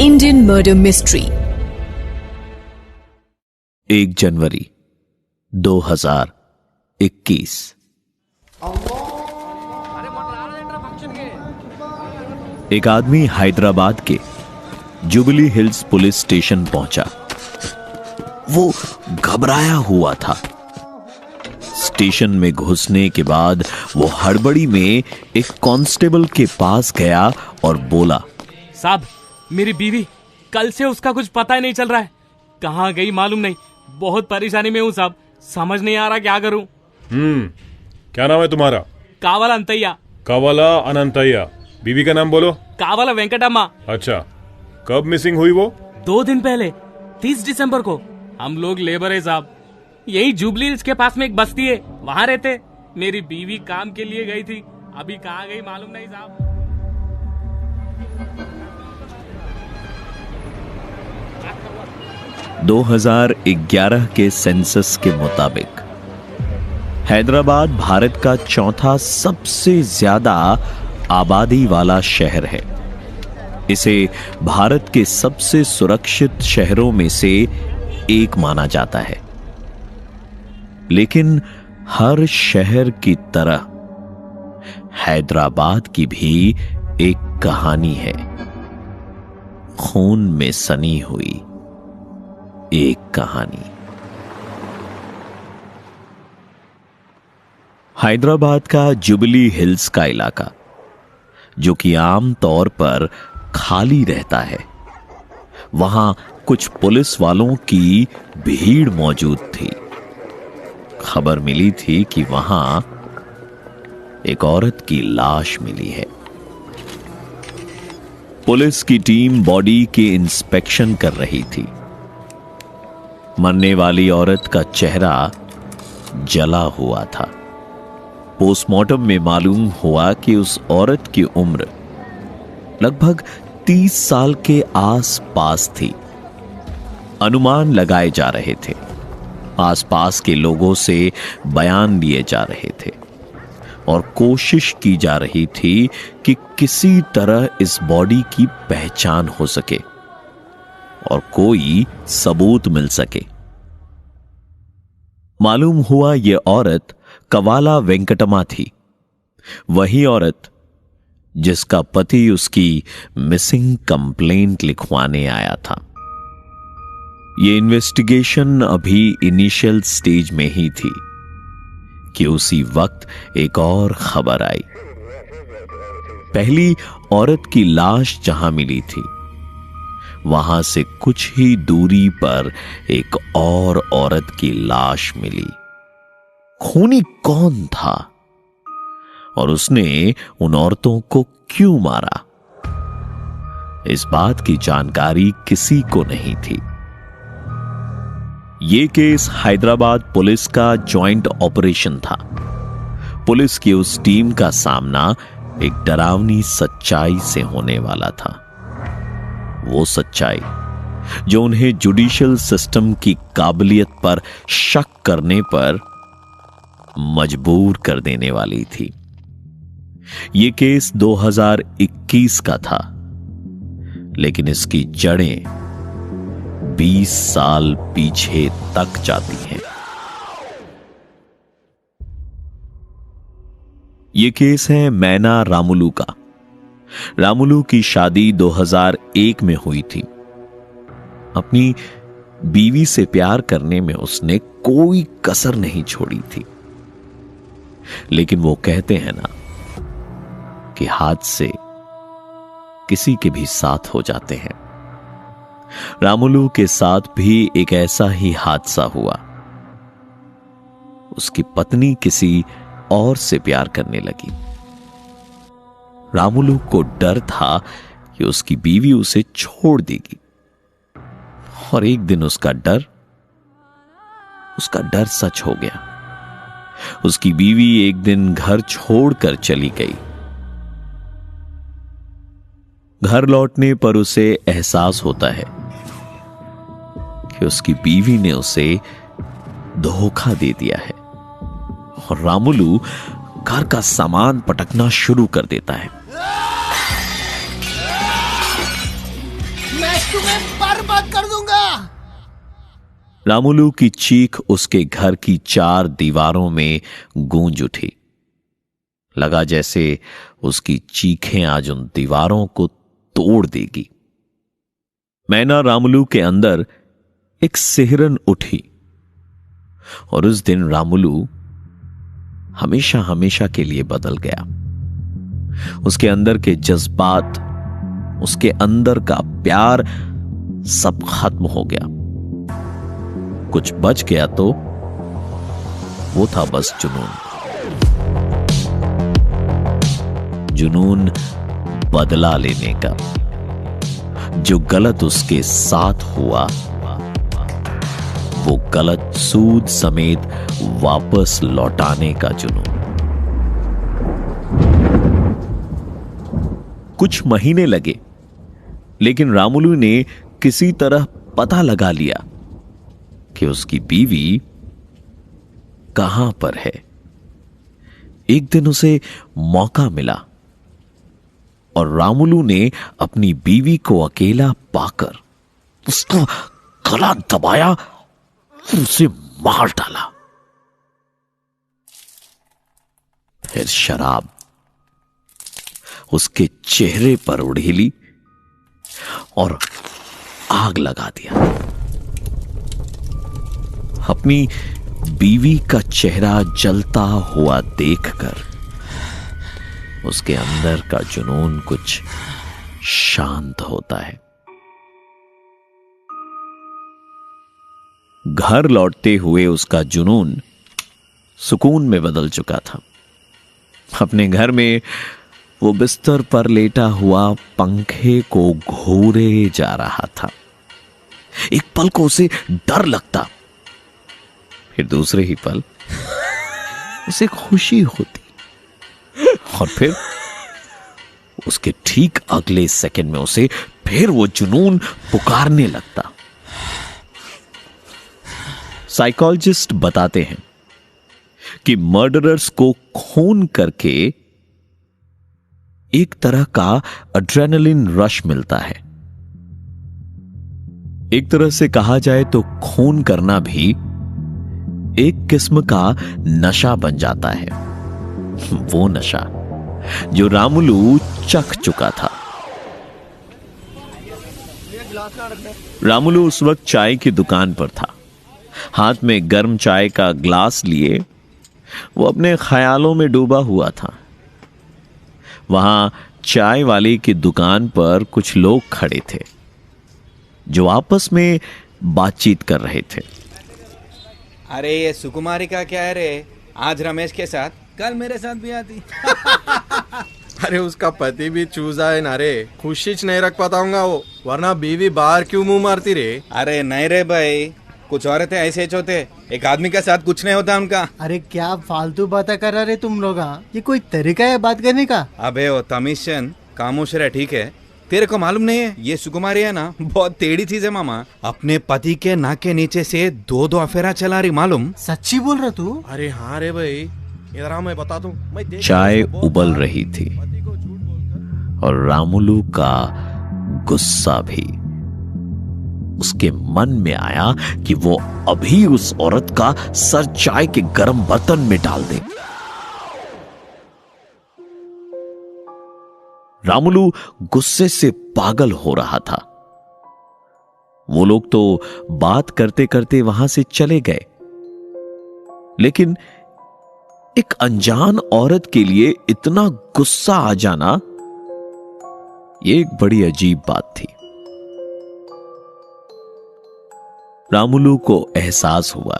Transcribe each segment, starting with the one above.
Indian murder mystery. 1 जनवरी 2021। एक आदमी हैदराबाद के जुबली हिल्स पुलिस स्टेशन पहुंचा। वो घबराया हुआ था। स्टेशन में घुसने के बाद वो हड़बड़ी में एक कांस्टेबल के पास गया और बोला, साहब, मेरी बीवी, कल से उसका कुछ पता ही नहीं चल रहा है। कहाँ गई मालूम नहीं। बहुत परेशानी में हूँ साहब, समझ नहीं आ रहा क्या करूँ। क्या नाम है तुम्हारा? कावला अंतैया। कावला अनंतैया। बीवी का नाम बोलो। कावला वेंकटम्मा। अच्छा, कब मिसिंग हुई वो? 2 दिन पहले, 30 दिसंबर को। हम लोग लेबर है साहब, यही जुबली हिल्स के पास में एक बस्ती है, वहाँ रहते। मेरी बीवी काम के लिए गई थी, अभी कहाँ गई मालूम नहीं साहब। 2011 के सेंसस के मुताबिक हैदराबाद भारत का चौथा सबसे ज्यादा आबादी वाला शहर है। इसे भारत के सबसे सुरक्षित शहरों में से एक माना जाता है। लेकिन हर शहर की तरह हैदराबाद की भी एक कहानी है, खून में सनी हुई एक कहानी। हैदराबाद का जुबली हिल्स का इलाका, जो कि आम तौर पर खाली रहता है, वहां कुछ पुलिस वालों की भीड़ मौजूद थी। खबर मिली थी कि वहां एक औरत की लाश मिली है। पुलिस की टीम बॉडी के इंस्पेक्शन कर रही थी। मरने वाली औरत का चेहरा जला हुआ था। पोस्टमार्टम में मालूम हुआ कि उस औरत की उम्र लगभग 30 साल के आसपास थी। अनुमान लगाए जा रहे थे। आसपास के लोगों से बयान लिए जा रहे थे और कोशिश की जा रही थी कि किसी तरह इस बॉडी की पहचान हो सके और कोई सबूत मिल सके। मालूम हुआ यह औरत कवाला वेंकटम्मा थी, वही औरत जिसका पति उसकी मिसिंग कंप्लेंट लिखवाने आया था। यह इन्वेस्टिगेशन अभी इनिशियल स्टेज में ही थी कि उसी वक्त एक और खबर आई। पहली औरत की लाश जहां मिली थी, वहां से कुछ ही दूरी पर एक और औरत की लाश मिली। खूनी कौन था और उसने उन औरतों को क्यों मारा, इस बात की जानकारी किसी को नहीं थी। यह केस हैदराबाद पुलिस का जॉइंट ऑपरेशन था। पुलिस की उस टीम का सामना एक डरावनी सच्चाई से होने वाला था। वो सच्चाई जो उन्हें जुडिशियल सिस्टम की काबिलियत पर शक करने पर मजबूर कर देने वाली थी। यह केस 2021 का था, लेकिन इसकी जड़ें 20 साल पीछे तक जाती हैं। यह केस है मैना रामुलू का। रामुलू की शादी 2001 में हुई थी। अपनी बीवी से प्यार करने में उसने कोई कसर नहीं छोड़ी थी। लेकिन वो कहते हैं ना कि हादसे किसी के भी साथ हो जाते हैं। रामुलू के साथ भी एक ऐसा ही हादसा हुआ। उसकी पत्नी किसी और से प्यार करने लगी। रामुलू को डर था कि उसकी बीवी उसे छोड़ देगी, और एक दिन उसका डर सच हो गया। उसकी बीवी एक दिन घर छोड़कर चली गई। घर लौटने पर उसे एहसास होता है कि उसकी बीवी ने उसे धोखा दे दिया है, और रामुलू घर का सामान पटकना शुरू कर देता है। मैं तुम्हें बर्बाद कर दूंगा। रामुलू की चीख उसके घर की 4 दीवारों में गूंज उठी। लगा जैसे उसकी चीखें आज उन दीवारों को तोड़ देगी। मैना रामुलू के अंदर एक सिहरन उठी और उस दिन रामुलू हमेशा हमेशा के लिए बदल गया। उसके अंदर के जज्बात, उसके अंदर का प्यार सब खत्म हो गया। कुछ बच गया तो वो था बस जुनून। जुनून बदला लेने का। जो गलत उसके साथ हुआ वो गलत सूद समेत वापस लौटाने का जुनून। कुछ महीने लगे, लेकिन रामुलू ने किसी तरह पता लगा लिया कि उसकी बीवी कहां पर है। एक दिन उसे मौका मिला और रामुलू ने अपनी बीवी को अकेला पाकर उसका गला दबाया और उसे मार डाला। फिर शराब उसके चेहरे पर उड़ेली और आग लगा दिया। अपनी बीवी का चेहरा जलता हुआ देखकर उसके अंदर का जुनून कुछ शांत होता है। घर लौटते हुए उसका जुनून सुकून में बदल चुका था। अपने घर में वो बिस्तर पर लेटा हुआ पंखे को घूरे जा रहा था। एक पल को उसे डर लगता, फिर दूसरे ही पल उसे खुशी होती और फिर उसके ठीक अगले सेकंड में उसे फिर वो जुनून पुकारने लगता। साइकोलॉजिस्ट बताते हैं कि मर्डरर्स को खून करके एक तरह का एड्रेनलिन रश मिलता है। एक तरह से कहा जाए तो खून करना भी एक किस्म का नशा बन जाता है। वो नशा जो रामुलू चख चुका था। रामुलू उस वक्त चाय की दुकान पर था। हाथ में गर्म चाय का ग्लास लिए वो अपने ख्यालों में डूबा हुआ था। वहां चाय वाले की दुकान पर कुछ लोग खड़े थे जो आपस में बातचीत कर रहे थे। अरे ये सुकुमारी का क्या है रे? आज रमेश के साथ, कल मेरे साथ भी आती। अरे उसका पति भी चूजा है ना रे, खुशी नहीं रख पाताऊंगा वो, वरना बीवी बाहर क्यों मुंह मारती रे? अरे नहीं रे भाई, कुछ औरतें ऐसे ही होते, एक आदमी के साथ कुछ नहीं होता उनका। अरे क्या फालतू बातें कर रहे तुम लोग? ये कोई तरीका है बात करने का? अबे ओ तमीशन, खामोश रहे ठीक है? तेरे को मालूम नहीं है ये सुकुमारी है ना, बहुत टेढ़ी चीज है मामा। अपने पति के नाक के नीचे से 2 अफेरा चला रही, मालूम? सच्ची बोल रहा तू? अरे हाँ रे भाई, इधर मैं बता दूं, चाय उबल रही थी और रामुलू का गुस्सा भी। उसके मन में आया कि वो अभी उस औरत का सर चाय के गर्म बर्तन में डाल दे। रामुलू गुस्से से पागल हो रहा था। वो लोग तो बात करते करते वहां से चले गए, लेकिन एक अनजान औरत के लिए इतना गुस्सा आ जाना, ये एक बड़ी अजीब बात थी। रामुलू को एहसास हुआ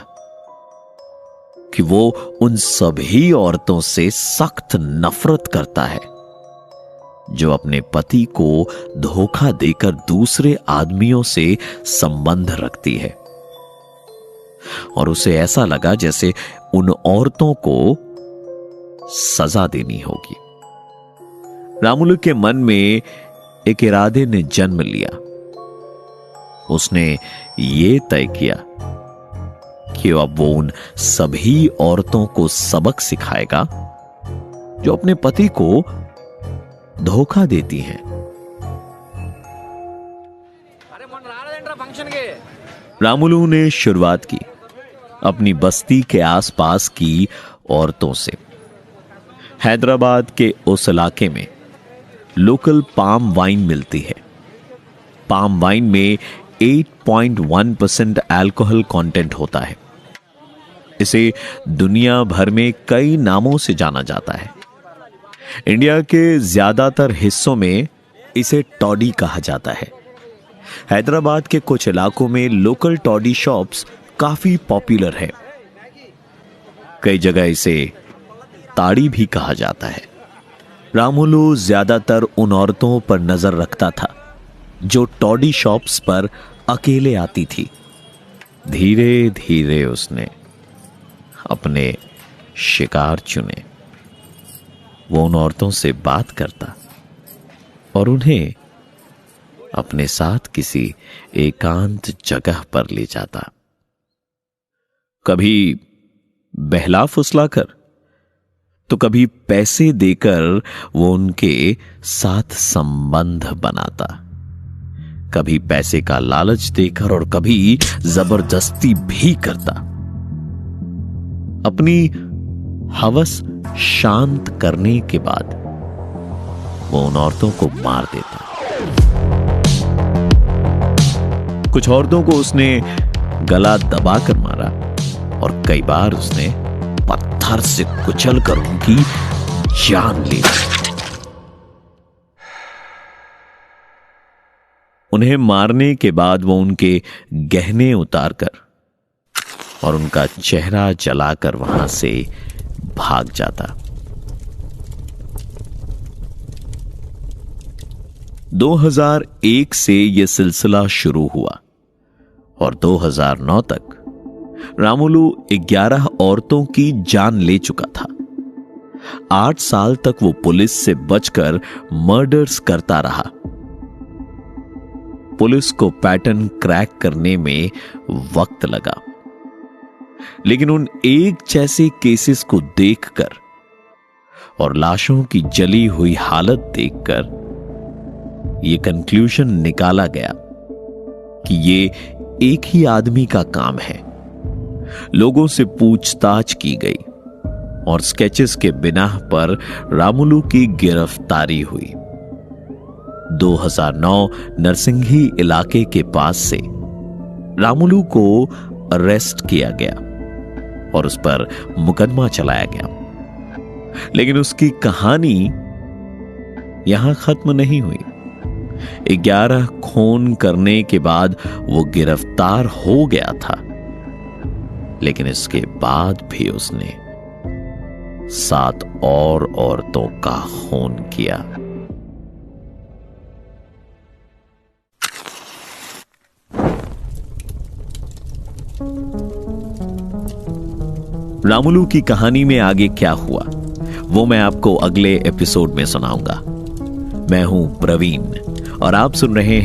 कि वो उन सभी औरतों से सख्त नफरत करता है जो अपने पति को धोखा देकर दूसरे आदमियों से संबंध रखती है। और उसे ऐसा लगा जैसे उन औरतों को सजा देनी होगी। रामुलू के मन में एक इरादे ने जन्म लिया। उसने ये तय किया कि अब वो उन सभी औरतों को सबक सिखाएगा जो अपने पति को धोखा देती हैं। रामुलू ने शुरुआत की अपनी बस्ती के आसपास की औरतों से। हैदराबाद के उस इलाके में लोकल पाम वाइन मिलती है। पाम वाइन में 8.1% अल्कोहल कंटेंट होता है। इसे दुनिया भर में कई नामों से जाना जाता है। इंडिया के ज्यादातर हिस्सों में इसे टॉडी कहा जाता है। हैदराबाद के कुछ इलाकों में लोकल टॉडी शॉप्स काफी पॉपुलर है। कई जगह इसे ताड़ी भी कहा जाता है। रामुलू ज्यादातर उन औरतों पर नजर रखता था जो टॉडी शॉप्स पर अकेले आती थी। धीरे धीरे उसने अपने शिकार चुने। वो उन औरतों से बात करता और उन्हें अपने साथ किसी एकांत जगह पर ले जाता। कभी बहला फुसलाकर तो कभी पैसे देकर वो उनके साथ संबंध बनाता। कभी पैसे का लालच देकर और कभी जबरदस्ती भी करता। अपनी हवस शांत करने के बाद वो उन औरतों को मार देता। कुछ औरतों को उसने गला दबाकर मारा और कई बार उसने पत्थर से कुचलकर उनकी जान ले ली। उन्हें मारने के बाद वो उनके गहने उतारकर और उनका चेहरा जलाकर वहां से भाग जाता। 2001 से यह सिलसिला शुरू हुआ और 2009 तक रामुलू 11 औरतों की जान ले चुका था। 8 साल तक वो पुलिस से बचकर मर्डर्स करता रहा। पुलिस को पैटर्न क्रैक करने में वक्त लगा, लेकिन उन एक जैसे केसेस को देखकर और लाशों की जली हुई हालत देखकर यह कंक्लूजन निकाला गया कि ये एक ही आदमी का काम है। लोगों से पूछताछ की गई और स्केचेस के बिना पर रामुलू की गिरफ्तारी हुई। 2009 नरसिंघी इलाके के पास से रामुलू को अरेस्ट किया गया और उस पर मुकदमा चलाया गया। लेकिन उसकी कहानी यहां खत्म नहीं हुई। 11 खून करने के बाद वो गिरफ्तार हो गया था, लेकिन इसके बाद भी उसने 7 और औरतों का खून किया। रामुलू की कहानी में आगे क्या हुआ वो मैं आपको अगले एपिसोड में सुनाऊंगा। मैं हूं प्रवीण और आप सुन रहे हैं